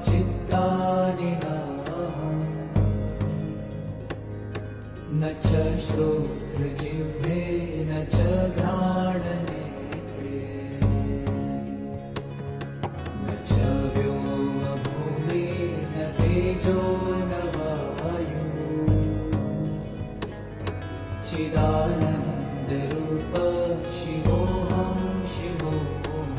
चित्तानि नाहम् न च श्रोत्रजिह्वे न च घ्राणनेत्रे न च व्योमभूमि न तेजो न वायु चिदानन्दरूप शिवोऽहं शिवोऽहम्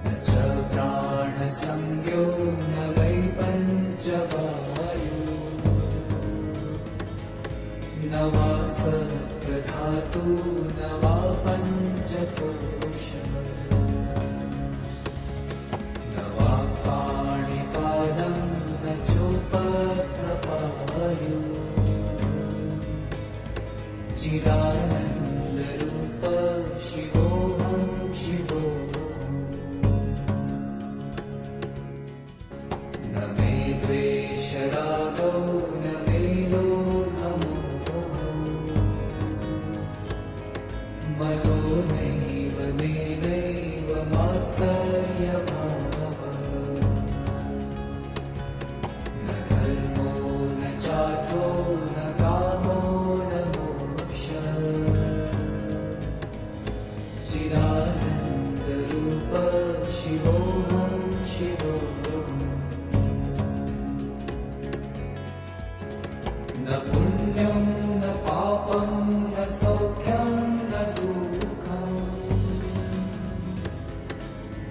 न च प्राणसंज्ञो न वै पञ्चवायु न वा सत्त्वधातु न वा पञ्चकोश न वा पाणिपादं न चोपस्थपायु चिदानन्दरूप शिवोऽहं शिवोऽहम् न मे द्वेषरागो न मे लोभमोहः मनो नैव मे नैव मात्सर्यभावः न धर्मो न चार्थो न कामो न चिदानन्दरूप शिवोऽहं शिवोऽहम् न पुण्यं न पापं न सौख्यं न दुःखम्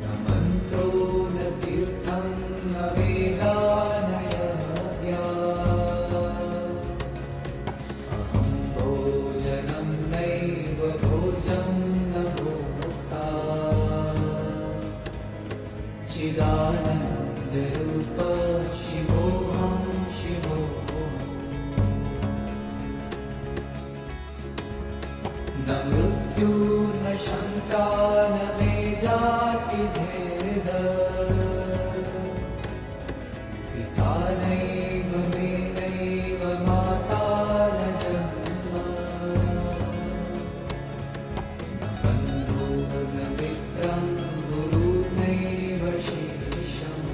न मन्त्रो न तीर्थं न वेदा न यज्ञा अहं भोजनं नैव भोजं न भोक्ता चिदानन्दरूप शिवोऽहं शिवोऽहम् न मृत्युर्न शङ्का न मे जातिभेद पिता नैव मे नैव माता न जन्म न बन्धुर्न मित्रं गुरुर्नैव शेषम्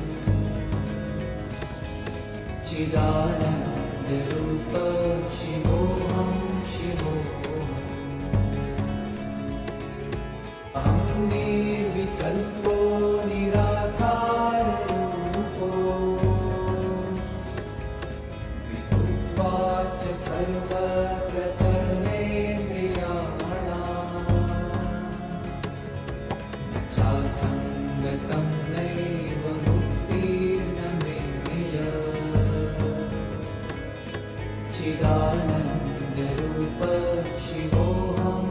चिदानन्दरूप शिवोऽहं शिवोऽहम् अहं निर्विकल्पो निराकाररूपो विभुत्वा च सर्वत्र सर्वेन्द्रियाणाम् न चासङ्गतं नैव मुक्तिर्न मेय चिदानन्दरूप शिवोऽहं